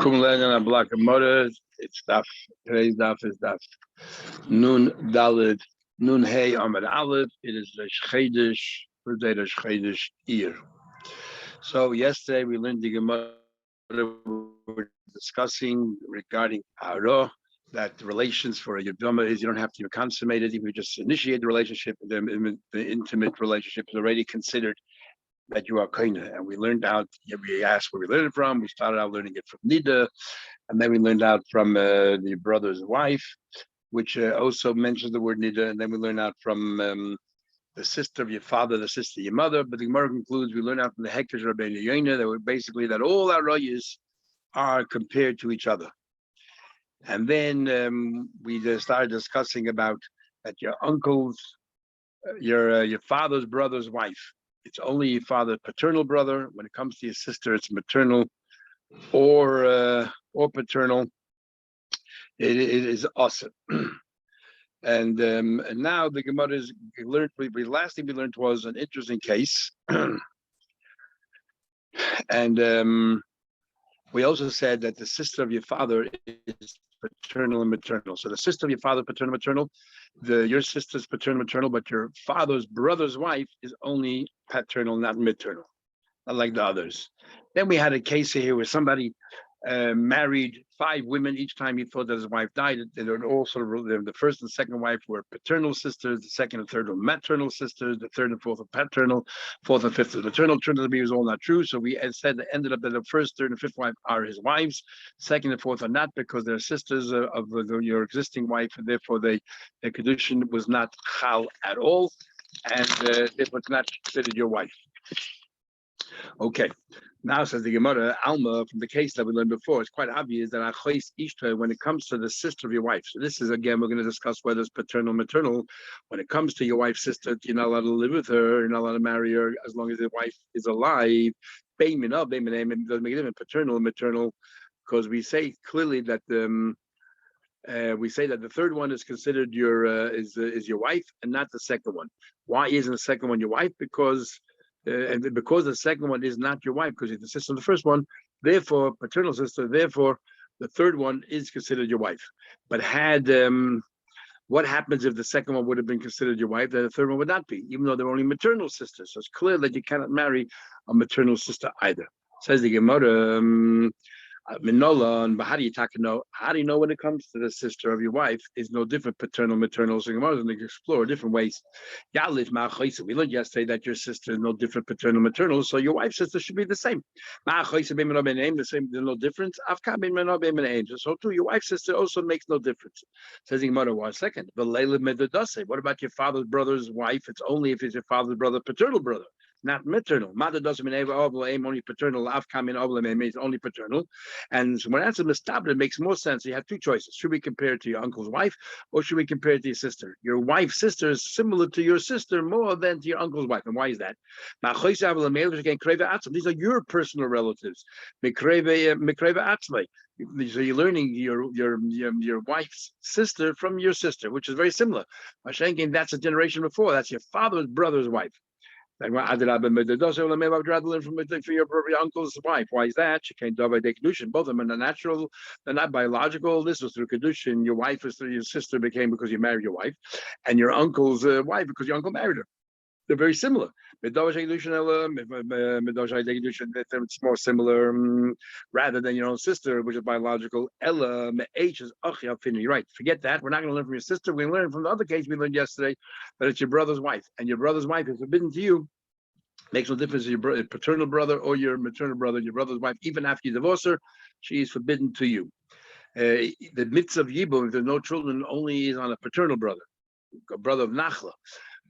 Kumlen and a block of motors. It's Daf. Today's Daf is Daf. Nun Dalid. Nun Hey Amad Aleph. It is the Shchedish. Today the Shchedish Ear. So yesterday we learned the Gemara. We're discussing regarding Hara, that the relations for a Yevama is you don't have to consummate it. If you just initiate the relationship, the intimate relationship is already considered that you are kaina. And we learned out, we asked where we learned it from. We started out learning it from Nida, and then we learned out from the brother's wife, which also mentions the word Nida. And then we learned out from the sister of your father, the sister of your mother. But the Gemara concludes, we learn out from the Hekesh Rabbeinu Yoina that were basically that all our rayas are compared to each other. And then we started discussing about that your uncle's, your father's brother's wife. It's only your father's paternal brother. When it comes to your sister, it's maternal or paternal. It is awesome. And now the Gemara is learned. The last thing we learned was an interesting case, and we also said that the sister of your father is paternal and maternal. So the sister of your father, paternal, maternal. Your sister's paternal, maternal, but your father's brother's wife is only paternal, not maternal, not like the others. Then we had a case here where somebody married 5 women each time he thought that his wife died. They were also the first and second wife were paternal sisters, the second and third were maternal sisters, the third and fourth were paternal, fourth and fifth were maternal. Turned out to be was all not true. So we said that ended up that the first, third, and fifth wife are his wives. Second and fourth are not because they're sisters of your existing wife, and therefore their condition was not chal at all, and therefore it's not considered your wife. Okay. Now says the Gemara, Alma, from the case that we learned before, it's quite obvious that Achois Ishta, when it comes to the sister of your wife. So this is, again, we're going to discuss whether it's paternal, maternal. When it comes to your wife's sister, you're not allowed to live with her, you're not allowed to marry her as long as the wife is alive. It doesn't make a difference, paternal and maternal, because we say clearly that we say that the third one is considered your wife and not the second one. Why isn't the second one your wife? Because the second one is not your wife, because it's the sister of the first one, therefore paternal sister, therefore the third one is considered your wife. But what happens if the second one would have been considered your wife, then the third one would not be, even though they're only maternal sisters? So it's clear that you cannot marry a maternal sister either. Says the Gemara, Minola, and how do you know? How do you know when it comes to the sister of your wife is no different, paternal, maternal? So Gemara is going to explore different ways. We learned yesterday that your sister is no different, paternal, maternal, so your wife's sister should be the same. The same, there's no difference. So too, your wife's sister also makes no difference. Says the Gemara, 1 second. What about your father's brother's wife? It's only if it's your father's brother, paternal brother, not maternal. Mother doesn't mean only paternal. Means only paternal. And so when that's a mistabed, it makes more sense. You have 2 choices. Should we compare it to your uncle's wife, or should we compare it to your sister? Your wife's sister is similar to your sister more than to your uncle's wife. And why is that? These are your personal relatives. So you're learning your wife's sister from your sister, which is very similar. That's a generation before. That's your father's brother's wife. I'd rather learn for your uncle's wife. Why is that? She can't die by kedushin. Both of them are natural; they're not biological. This was through kedushin. Your wife is through your sister became because you married your wife, and your uncle's wife because your uncle married her. They're very similar. It's more similar rather than your own sister, which is biological. You're right. Forget that. We're not going to learn from your sister. We're going to learn from the other case we learned yesterday that it's your brother's wife, and your brother's wife is forbidden to you. Makes no difference if your paternal brother or your maternal brother, your brother's wife, even after you divorce her, she is forbidden to you. The mitzvah of Yibum, if there's no children, only is on a paternal brother, a brother of Nachla,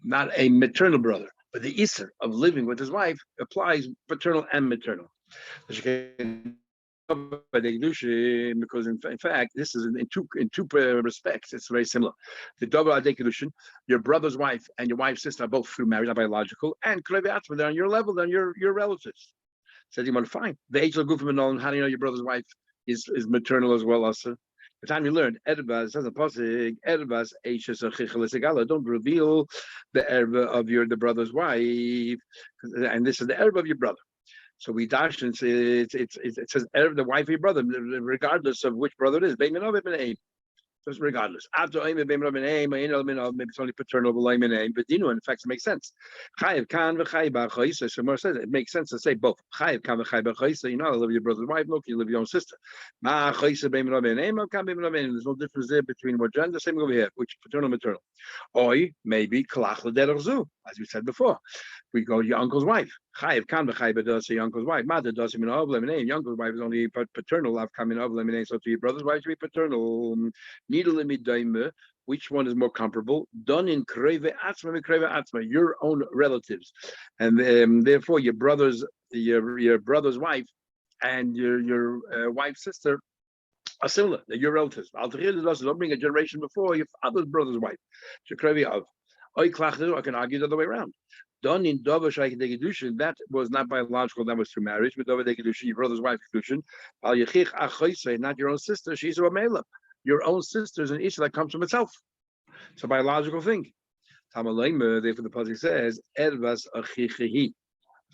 not a maternal brother. But the Isser of living with his wife applies paternal and maternal. Because in fact, this is in two respects, it's very similar. The double adekadushin, your brother's wife and your wife's sister are both through marriage, not biological, and they're on your level, they're your relatives. Says you want to find the age of Gufim. How do you know your brother's wife is maternal as well, also? The time you learned, Erbas, says a pasuk, Erbas, don't reveal the erba of the brother's wife, and this is the erba of your brother. So we dash and say it says Erev, the wife of your brother, regardless of which brother it is. Just regardless. After maybe it's only paternal, but in fact, it makes sense. So Mar says it makes sense to say both. You're not live with your brother's wife, look, you live with your own sister. There's no difference there between what gender, same over here, which paternal, maternal. Or maybe as we said before. We go to your uncle's wife. Chayiv kan v'chayiv does your uncle's wife. Mother does him in name. Your uncle's wife is only paternal. I've come in name. So to your brother's wife to be paternal. Needle which one is more comparable? Done in kreve atzma, your own relatives, and therefore your brother's wife and your wife's sister are similar. They're your relatives. Don't bring a generation before your father's brother's wife. I can argue the other way around. Done in Dova Shaykh Kedushin, that was not biological, that was through marriage, but Dova Kedushin, your brother's wife Kedushin, not your own sister, she's a Mela. Your own sister is an issue that comes from itself. It's a biological thing. Therefore the pasuk says, Ervas Achichehi. It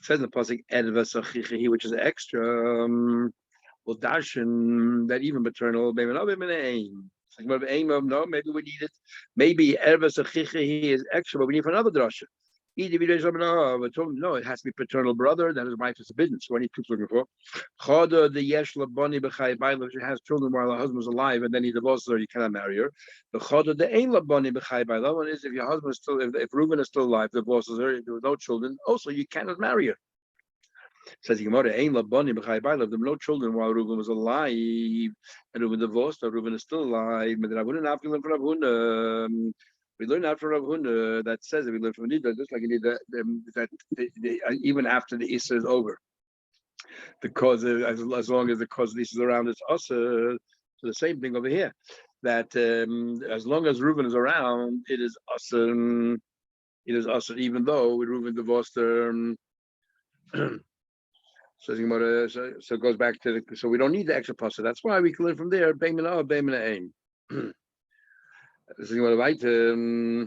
says in the pasuk, Ervas Achichehi, which is extra, well, darshan, that even maternal, maybe not even aim. No, maybe we need it. Maybe Ervas Achichehi is extra, but we need for another drasha. No, it has to be paternal brother, that his wife is forbidden. So what he keeps looking for. The Yeshla Boni B'chai, she has children while her husband's alive and then he divorces her, you cannot marry her. The Choda the Ein La Boni B'chai, one is if your husband is still, if Reuben is still alive, divorces her, there were no children, also you cannot marry her. Says Gemara, Ein La Boni B'chai, there were no children while Reuben was alive, and Reuben divorced her, Reuben is still alive, we learn after Rav Huna that says that we learn from Nida, just like you need that even after the Issa is over, because as long as the cause of the Issa is around, it's also so the same thing over here. That as long as Reuben is around, it is awesome. It is awesome, even though Reuben divorced her. So it goes back to the. So we don't need the extra pasuk. That's why we can learn from there. Beimina or Beimina aim. This is what I write. Sorry,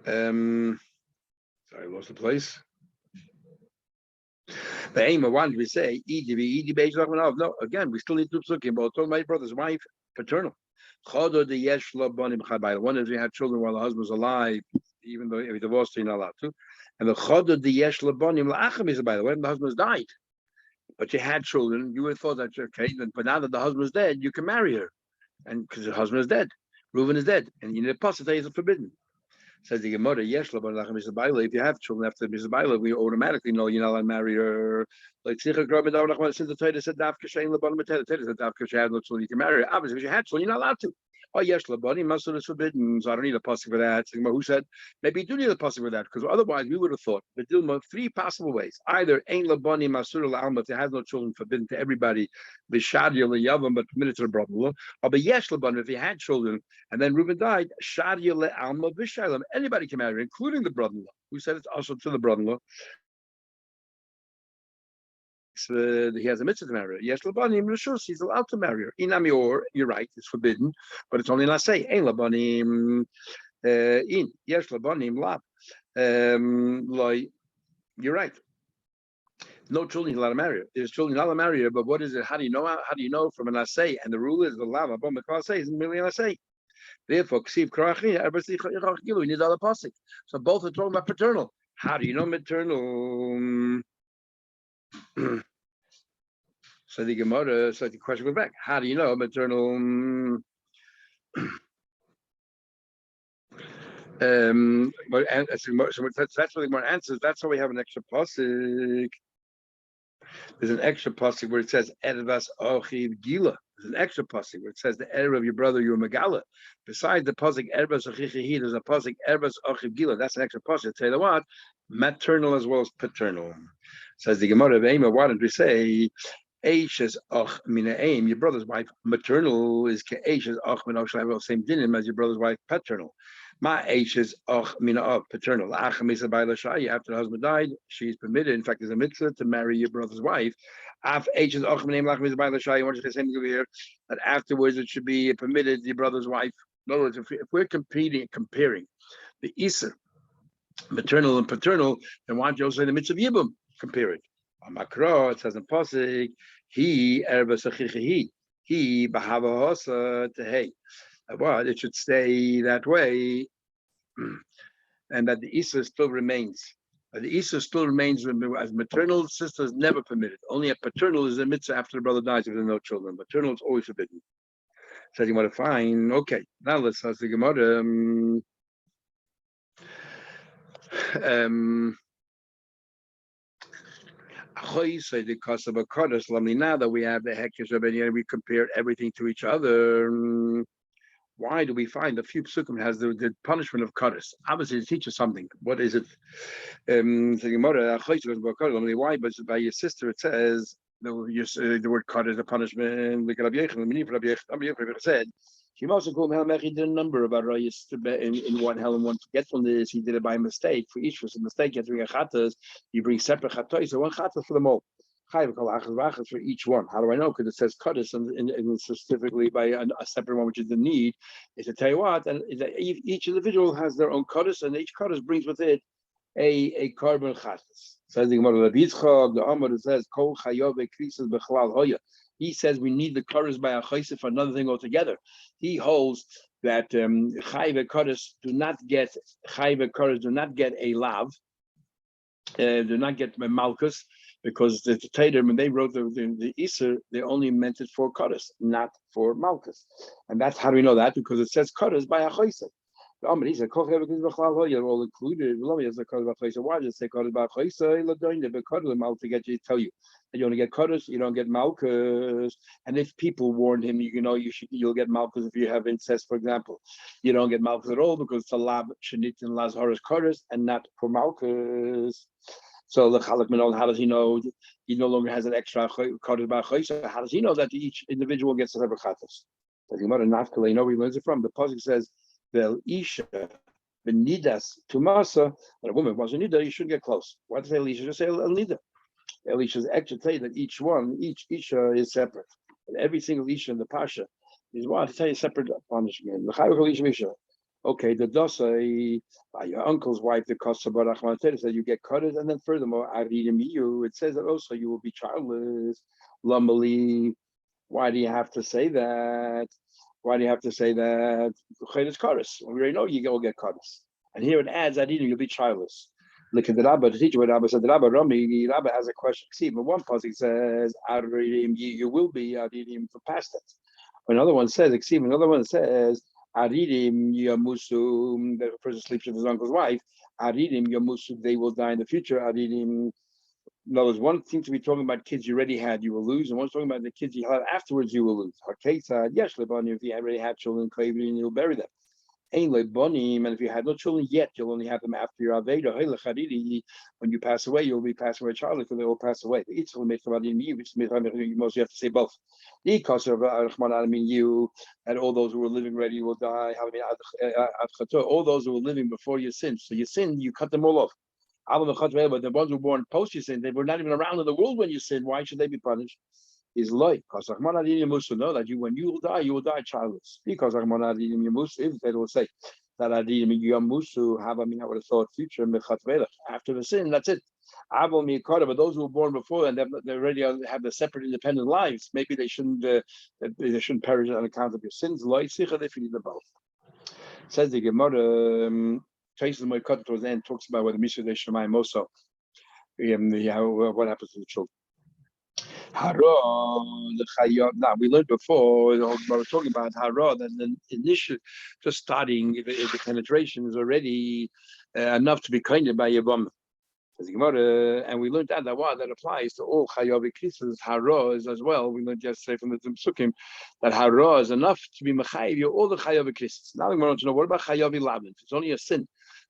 I lost the place. The aim of one we say, no, again, we still need to look about my brother's wife, paternal. One is we had children while the husband was alive, even though if he divorced, you're not allowed to. And the Chodo the Yesh Labonim La'acham is, by the way, when the husband died. But you had children, you would have thought that, okay, but now that the husband is dead, you can marry her. And because the husband is dead, Reuben is dead, and you need a possibility is forbidden. Says the Gemara, yes, if you have children after Mizbaila, we automatically know you're not allowed to marry her. Like since the Torah said, the Torah said, she had no children, you can marry her. Obviously, if you had children, you're not allowed to. Oh, yes, Labani, Masud is forbidden, so I don't need a pasuk for that. Who said, maybe you do need a pasuk for that, because otherwise we would have thought, but three possible ways. Either Ein Labani, Masud al-Alma, if they have no children, forbidden to everybody, Vishadia Yavam, but permitted to the brother-in-law. Or but yes, Labani, if he had children, and then Reuben died, Shadia le-Alma, Vishalam, anybody can marry, including the brother-in-law. Who said it's also to the brother-in-law? He has a mitzvah to marry her. Yes, Labanim Rishus, he's allowed to marry her. Inami or you're right, it's forbidden, but it's only not say. Ein Labanim in. Yes, Labanim lab. You're right. No children allowed to marry her. There's children allowed to marry her, but what is it? How do you know? How do you know from an assay? And the rule is the lava. But the assay isn't merely an assay. Therefore, ksiv krachin, we need other pasuk. So both are talking about paternal. How do you know maternal? So the Gemara, so the question goes back. How do you know maternal? But so that's what the Gemara answers. That's why we have an extra pasuk. There's an extra pasuk where it says Ervas Ochiv Gila. There's an extra pasuk where it says the error of your brother, your Megala. Besides the pasuk Ervas Ochichehi, there's a pasuk Ervas Ochiv Gila. That's an extra pasuk. Tell you what, maternal as well as paternal. Says the Gemara of Ema, why did we say Aishes Och Mina Aim, your brother's wife, maternal is Aishes Och Mina Och, same dinim as your brother's wife, paternal. Ma Aishes Och Mina Och, paternal. Achamisa by Lashai, after the husband died, she's permitted, in fact, there's a mitzvah to marry your brother's wife. Af Aishes Och Mina Lachmisa by Lashai, I want to say something over here, that afterwards it should be permitted your brother's wife. In other words, if we're comparing the Isa, maternal and paternal, then why don't you also say the mitzvah of Yibum? Compare it. On Makro, it says in Pasik, he bahava hosa tehei. Well, it should stay that way, and that the Isa still remains. The Isa still remains as maternal sister is never permitted. Only a paternal is a mitzvah after the brother dies if there are no children. Maternal is always forbidden. Says you want to find. Okay, now let's ask the Gemara. Now that we have the Hekesh of Benyana, we compared everything to each other. Why do we find a few psukim has the punishment of Kaddish? Obviously, it teaches something. What is it? Why? But by your sister, it says the word Kaddish, the punishment. Look at Rabbi Yechon said. He also called he did a number of arayos in one hell and one forgetfulness. He did it by mistake. For each was a mistake, you have to bring a chatas. You bring separate chatos, so one chatas for them all. For each one. How do I know? Because it says kaddish and specifically by a separate one, which is the need. Is to tell you what, and each individual has their own kaddish, and each kaddish brings with it a carbon chatas. Says the Gemara the Amar says kol chayove krisis bechlal hoya. He says we need the kaddish by a chayse for another thing altogether. He holds that chayve kaddish do not get a lav, do not get malchus, because the Tater, when they wrote the Isser, they only meant it for kaddish, not for malchus. And that's how do we know that? Because it says kaddish by a chayse. You're all included. Why does it say kaddish by a chayse? To get you to tell you that you only get kaddish, you don't get malchus. And if people warned him, you'll get malchus if you have incest, for example. You don't get malchus at all because it's a lab shenit and lazarus kaddish and not for malchus. So the Chalak Minol, how does he know he no longer has an extra kaddish by a chayse? How does he know that each individual gets a separate chatas? The Gemara Nafkala, where he learns it from. The pasuk says, "Vel isha benidas tumasa." When a woman wants a nida, you shouldn't get close. Why does Elisha just say el nida? Elisha's actually tell you that each isha is separate, and every single isha in the pasha is to tell you separate punishment. Okay, the dosa by your uncle's wife, the kosa barachman said you get cut it, and then furthermore, it says that also you will be childless. Lumali, why do you have to say that? Why do you have to say that? We already know you will get kaddish. And here it adds that you'll be childless. Look at the Rabba, the teacher what Rabba said. The Rabba has a question. See, but one pasuk says, you will be for past tense. Another one says, Aridim Yamusu, the person sleeps with his uncle's wife. Aridim Yamusu, they will die in the future. Aridim. No, there's one thing to be talking about kids you already had, you will lose, and one's talking about the kids you have afterwards, you will lose. Yes, if you already had children, you'll bury them. And if you had no children yet, you'll only have them after your Aveda. When you pass away, you'll be passing away childless because they will pass away. You mostly have to say both. You and all those who were living ready will die. All those who were living before your sin. So your sin, you cut them all off. But the ones who were born post your sin, they were not even around in the world when you sinned. Why should they be punished? Is like because know that when you will die childless. Because if they will say that I would have thought future after the sin, that's it. But those who were born before and they already have the separate independent lives, maybe they shouldn't perish on account of your sins. If you need them both. Says the Gemara. Traces my cut towards the end talks about what the Mishnah Shemayim also what happens to the children. Now we learned before when we were talking about hara that the initial just starting the penetration is already enough to be kinded by Yevamos. And we learned that applies to all chayav krisis. Hara is as well. We learned yesterday from the Psukim that hara is enough to be mechayiv all the chayav krisis. Now we want to know what about chayav lavin? It's only a sin.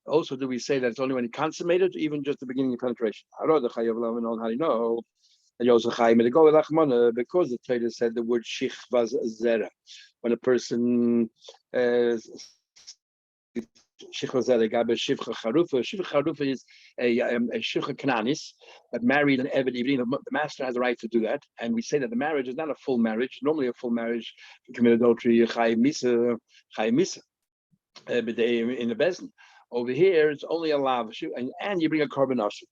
Also, do we say that it's only when he consummated, or even just the beginning of penetration? Hara the chayav lavin on how do you know? Because the Torah said the word shichvaz zera. When a person Shivcha Charufa is a Shivcha Kananis that married an Eved Ivri. The master has the right to do that. And we say that the marriage is not a full marriage. Normally a full marriage, if you commit adultery, Chayim Misa, but in the Bezdin. Over here, it's only a lav, and you bring a carbon ashim.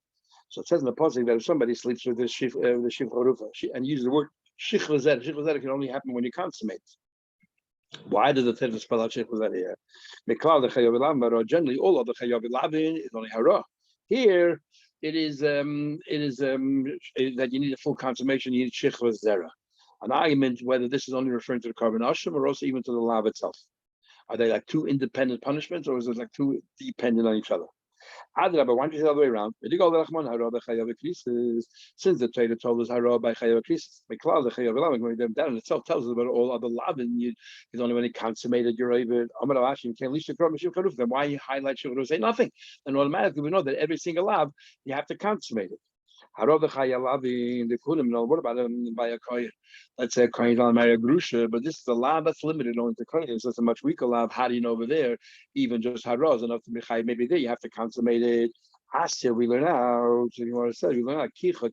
So it says in the pasuk that if somebody sleeps with the shif harufa, and uses the word shichva zera can only happen when you consummate. Why does the Torah spell out shichva zera here? Because the chayav elav, generally all of the chayav elavin is only hara. Here, it is that you need a full consummation. You need shichva zera. An argument whether this is only referring to the carbon ashim or also even to the lav itself. Are they like two independent punishments, or is it like two dependent on each other? Adrabah, why don't you say the other way around? Since the Torah told us hara by chayav krisis, that in itself tells us about all other lavin. It's only when he consummated your Ovid. Then why you highlight shivur? Say nothing, and automatically we know that every single lav you have to consummate it. What about by a kohen? Let's say a kohen will marry a grusha, but this is a lav that's limited only to kohen. So it's a much weaker lav. How do you know over there? Even just haraz enough to be chay. Maybe there you have to consummate it. Asya, we learn out. So you want to say we learn out kicha.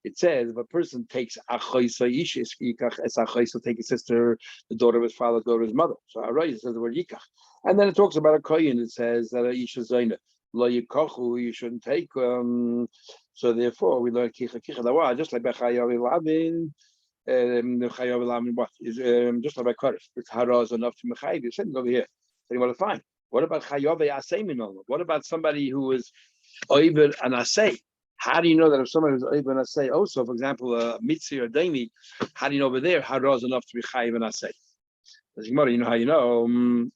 It says if a person takes achoisa ishis yikach es achoisa, take his sister, the daughter of his father, the daughter of his mother. So haraz says the word yikach, and then it talks about a kohen. It says that a isha zaina lo yikachu, you shouldn't take. So therefore, we learn kicha just like by chayav elavin. The chayav elavin what is just like by karif. It's haraz enough to mechayiv. You're sitting over here. So you want to find. What about chayav asay minol? What about somebody who is oiber and asay? How do you know that if somebody is oiber and asay? Also, for example, mitzi or daimi, how do you know over there haraz enough to be chayiv and asay? You know how you know.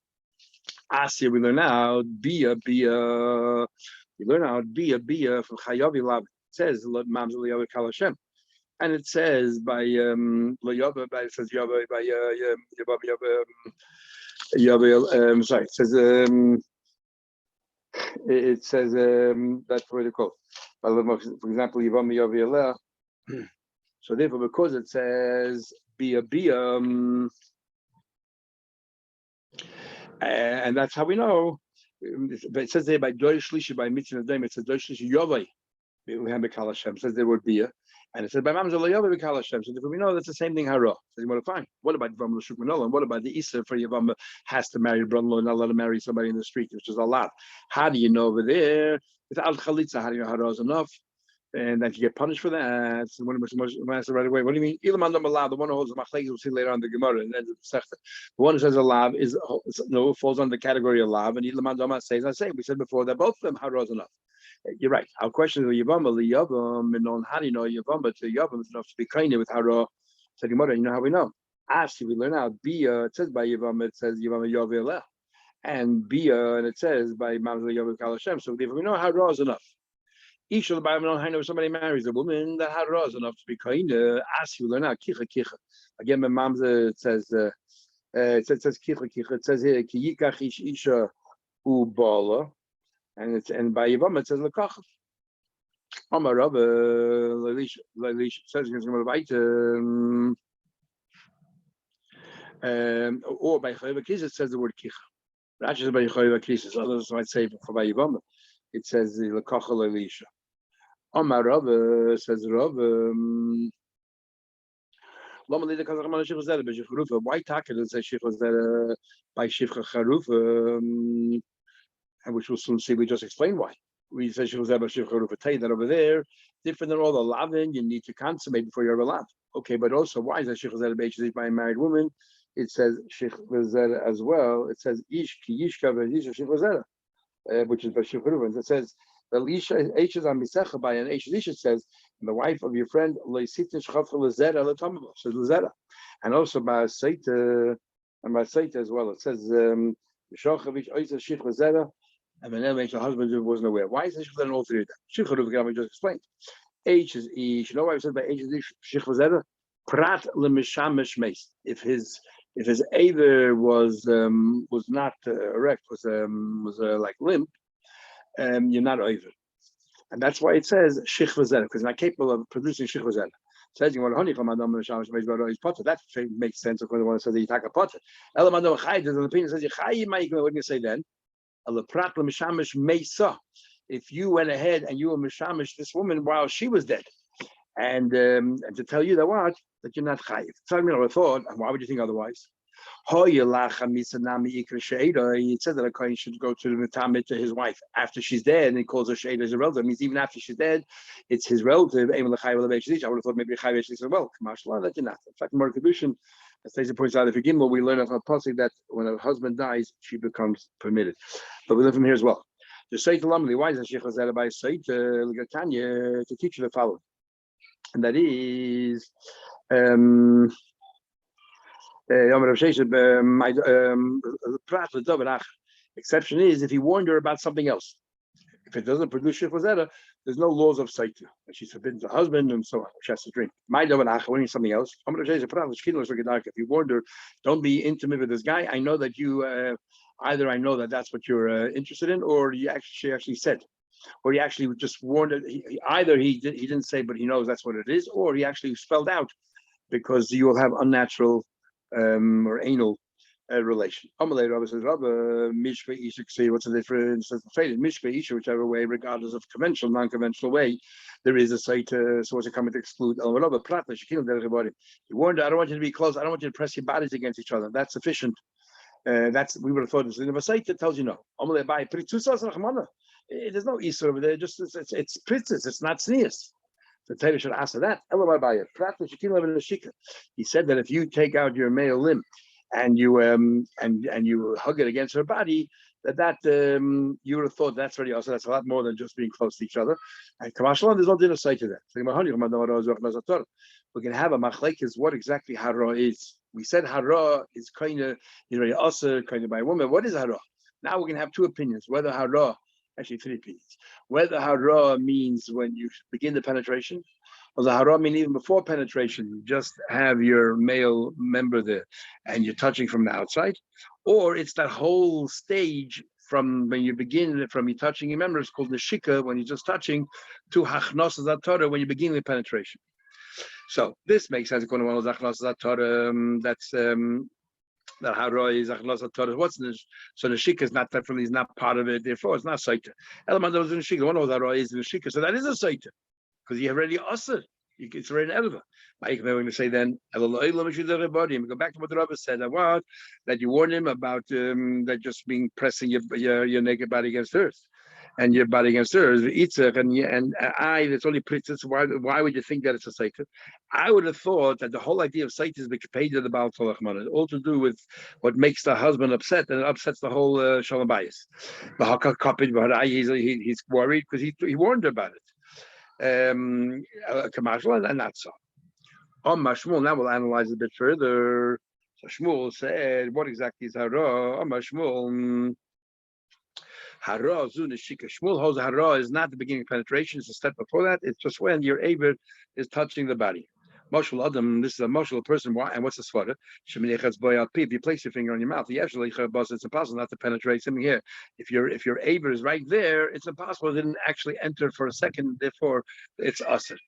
Asya, we learn out bia. You learn out bia from chayav elav. It says mamzer liyav kal Hashem, and it says by liyav by it says yav by yav. Sorry, it says that's where they quote. For example, yavam yav yaleh. So therefore, because it says bia. And that's how we know. But it says there by Doish Shlishi, by Mitzvah Daim, it says Doish Shlishi Yovai. We have Bekal Hashem. It says there would be a, and it says by Mamzer Yovai Bekal Hashem. So we know that's the same thing. Hara. So you want to find. What about Yavam L'Shukmanol? And what about the Issa for Yavam has to marry Brunlo and not let him marry somebody in the street, which is a lot. How do you know over there without Chalitza? How do you know Hara is enough? And then you get punished for that. So one of the right away. What do you mean? The one who holds the machlekes, we'll see later on the Gemara. And then the one who says a lav falls under the category of lav, and Ilam Dama says, we said before that both of them haraz enough. You're right. Our question is Yevamos and on how do you know Yevamos to Yevamos is enough to be kind with hara? So Gemara, you know how we know? Actually, we learn out bia. It says by Yevamos, it says Yevamos Yoveleh, and bia, and it says by Mamzer Yovel Kal Hashem. So therefore, we know hara is enough. Each of the Bible, I know somebody marries a woman that had raz enough to be kind. Ask you learn out kicha. Again, my mom's it says kicha. It says here ki yikach isha ubala, and by Yevamos it says lekach. Amar Rabba Lalish says he's going to write. Or by Chayav Krisis it says the word kicha. Rashi says by Chayav Krisis. Others might say for by Yevamos it says the lekach Lalisha. Omar Rabba says Rabba. Why Taka does say Shifra by Shifra Charufa? And which we'll soon see. We just explained why. We say Shifra by Shifra Charufa. Tell you that over there, different than all the lavin, you need to consummate before you're allowed. Okay, but also why is that Shifra Zera by a married woman? It says Shifra Zera as well. It says Ish Ki Yishka V'Yisha Shifra Zera, which is by Shifra Charufa. It says. The H is on Misecha by an H. Isha says, the wife of your friend, says Lezera. And also by Saita, and by Saita as well. It says, and then makes the husband who wasn't aware. Why is it Shifra all three of them? Shifra we just explained. H is Ish. You know why I said by H is Ish? Shifra Prat lemishamish meis. If his either was not erect, was like limp. You're not over, and that's why it says shichva zera, because you're not capable of producing shichva zera. Says you want honey from Adam and Shamash is potter. That makes sense. Of course, the one says that you take a potter. Elam Adam Chai. The opinion says you Chai. What do you say then? Alaprat l'mishamish meisa. If you went ahead and you were mishamish this woman while she was dead, and to tell you that you're not Chai. Tell me what I thought. And why would you think otherwise? It says that a kohen should go to the Mitamit to his wife after she's dead, and he calls her Sheida as a relative. It means even after she's dead, it's his relative. I would have thought maybe Chai as well. That did not. In fact, Mar Kedushin, as Taisa points out, if Gimel, we learn of a pasuk that when a husband dies, she becomes permitted. But we learn from here as well. The Seit Lamli, why is Sheikh Hazara by Seit Ligatanya to teach you the following? And that is exception is if he warned her about something else. If it doesn't produce Sheikh Hazara, there's no laws of Seit. She's forbidden to husband and so on. She has to drink. When something else. If you warned her, don't be intimate with this guy. I know that you either I know that that's what you're interested in, or she actually said, or he actually just warned her. Either he didn't say, but he knows that's what it is, or he actually spelled out because you will have unnatural or anal relation. Amalei Rabbi says, Rabbi Mishpeh Isha. What's the difference? Mishpeh Isha, whichever way, regardless of conventional, non-conventional way, there is a site. So what's it coming to exclude? Rabbi Prat, she killed everybody. He warned her, I don't want you to be close. I don't want you to press your bodies against each other. That's sufficient. That's we would have thought. There's a site that tells you no. There's no Isra over there. Just it's princess. It's not sneers. The Torah should answer that. He said that if you take out your male limb and you and you hug it against her body, that you would have thought that's very also. That's a lot more than just being close to each other. And Kamashlan, there's no dinner side to that. We can have a machlekes what exactly hara is. We said hara is kind of also kind of by a woman. What is hara? Now we can have two opinions. Whether hara, actually three opinions. Whether hara means when you begin the penetration, or the hara mean even before penetration, you just have your male member there and you're touching from the outside, or it's that whole stage from when you begin, from you touching your member, it's called neshika, when you're just touching, to hachnos zatora, when you begin the penetration. So this makes sense. According to one of that's that hara is achnos zatora. What's this? So neshika is not definitely is not part of it. Therefore, it's not saita. Element of the neshika. One of hara is neshika. So that is a saita. Because you have already usher, it's already an elva. I'm going to say then, go back to what the Rabbi said. That you warned him about that just being pressing your naked body against earth, and your body against earth. It's only princess. Why would you think that it's a saita? I would have thought that the whole idea of saita is paid to the Baal Tolachman. It's all to do with what makes the husband upset, and it upsets the whole shalom bayis. He's worried because he warned her about it. Commercial and not so. On Mashmul, now we'll analyze a bit further. So Shmuel said, what exactly is hara? On Mashmul, hara zunishika. Shmuel holds hara is not the beginning of penetration; it's a step before that. It's just when your aver is touching the body. Moshul Adam, this is a moshul person. Why? And what's the svara? If you place your finger on your mouth, it's impossible not to penetrate something here. If your aver is right there, it's impossible. It didn't actually enter for a second. Therefore, it's usher.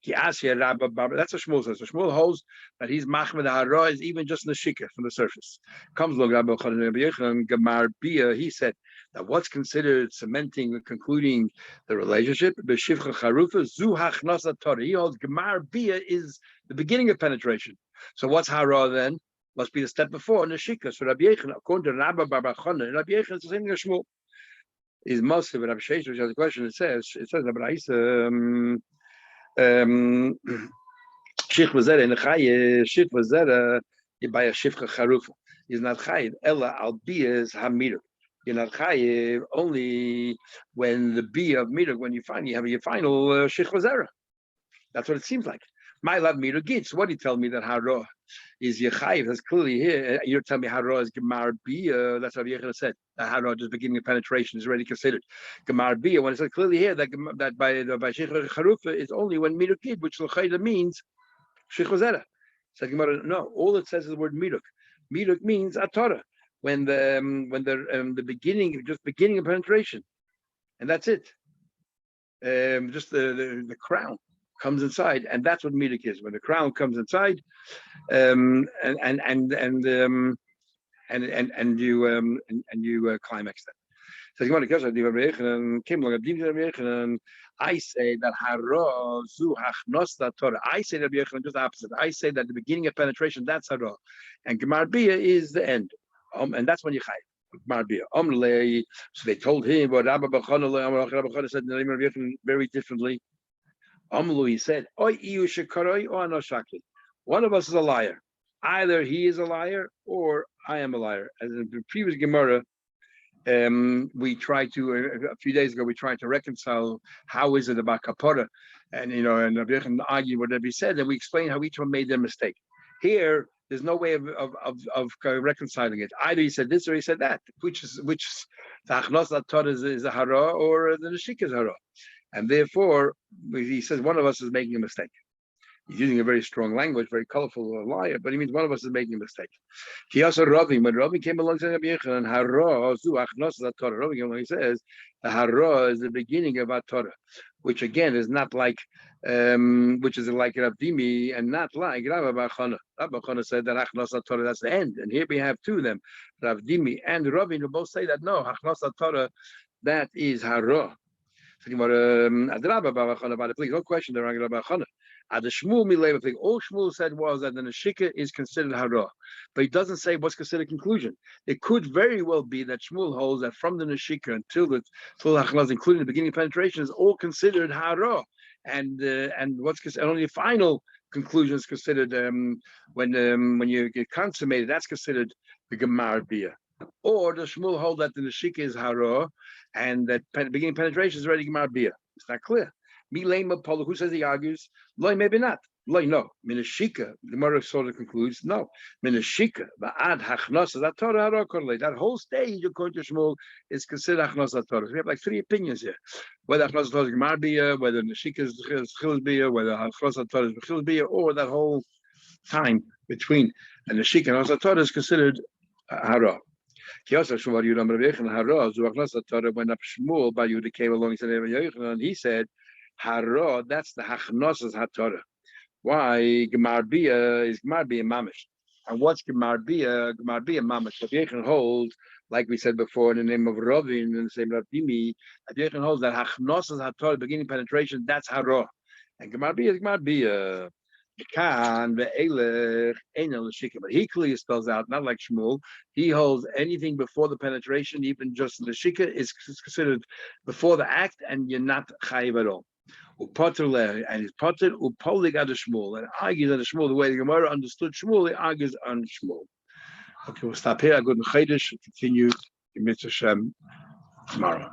That's what Shmuel says. So Shmuel holds that he's machmed hara is even just in the shika from the surface. Comes along Rabbi Gamar Bia. He said that what's considered cementing or concluding the relationship, b'shivcha charufa zu hachnasa Torah. He holds Gamar Bia is the beginning of penetration. So what's hara then? Must be the step before in the shika. So Rabbi Yechon, according to Rabbi Barbachana, Rabbi Yechon is the same thing as Shmuel. Is mostly Rabbi Sheish, which has a question. It says Rabbi Isa. Sheikh Vazera in the Chaye, Sheikh Vazera, you buy a Shifcha Charufa. He's not Chayiv, Ella al Biyas Hamir. You're not Chayiv only when the Biyah of Mir, when you finally have your final Sheikh Vazera. That's what it seems like. My love Mir Gitz. What do you tell me that Hara is Yechayiv? That's clearly here. You're telling me Hara is Gemar Biyah. That's what Yechon said. That Hara, just beginning of penetration, is already considered Gemar Biyah. When it says clearly here that by Sheikh Charufa is only when Miruk Gid, which L'chayda means Sheikh Vazera. Said Gemara, no, all it says is the word Miruk. Miruk means Atara, when the beginning of penetration, and that's it. Just the crown comes inside, and that's what midik is. When the crown comes inside, and you climax that. So you want to came along a I say that hara zu hachnos Torah. I say that just the opposite. I say that the beginning of penetration, that's hara, and gemar bia is the end. And that's when you chayiv. Gemar bia. So they told him, but Rabbi Bachana said very differently. He said, Oy iyu shekaroi or anoshakli. One of us is a liar. Either he is a liar or I am a liar. As in the previous Gemara, we tried to a few days ago. We tried to reconcile how is it about kapara, and and Rabbi Yechon argued whatever he said, and we explained how each one made their mistake. Here, there's no way of reconciling it. Either he said this or he said that, which is the achnos Torah is a hara or the neshika is hara, and therefore he says one of us is making a mistake. He's using a very strong language, very colorful liar, but he means one of us is making a mistake. He also Ravi, when Ravi came along to Rabbi Yechon, hara zu achnos Torah. Ravi came along, he says the hara is the beginning of our Torah, which again is not like, which is like Ravdimi and not like Rabbi Bachana. Rabbi Bachana said that achnos Torah, that's the end, and here we have two of them, Ravdimi and Ravi, who both say that no, achnos Torah, that is hara. Please, no question. The Rabbi Bachana. The Shmuel Mileva thing. All Shmuel said was that the neshika is considered hara, but he doesn't say what's considered conclusion. It could very well be that Shmuel holds that from the neshika until hachnas, including the beginning of penetration, is all considered hara, and what's considered only the final conclusion is considered when you get consummated. That's considered the gemar bia. Or does Shmuel hold that the neshika is hara, and that beginning penetration is already gemar bia? It's not clear. Who says he argues? Loi, maybe not. Loi, no. Minashika, the Gemara sort of concludes, no. Minashika, ba'ad hachnos Torah hara korle. That whole stage, according to Shmuel, is considered hachnos Torah. So we have like three opinions here. Whether hachnos Torah is gemar bia, whether neshika is chilus bia, whether hachnos Torah is chilus bia, or that whole time between and neshika and hachnos Torah is considered hara. When up Shmuel by Yehuda came along, he said, hara, that's the hachnosas haTorah. Why gemar bia is gemar bia mamish, and what's gemar bia? Gemar bia mamish. Rabbi Yechon holds, like we said before, in the name of Ravin and the same Ravdimi, Rabbi Yechon holds that hachnosas haTorah, beginning penetration, that's hara, and gemar bia is gemar bia. But he clearly spells out, not like Shmuel. He holds anything before the penetration, even just the shika, is considered before the act, and you're not chayiv at all. And he's potter upolig ad Shmuel, and argues on Shmuel the way the Gemara understood Shmuel. He argues on Shmuel. Okay, we'll stop here. I go to Chaydish and continue in Mitzvah Shem tomorrow.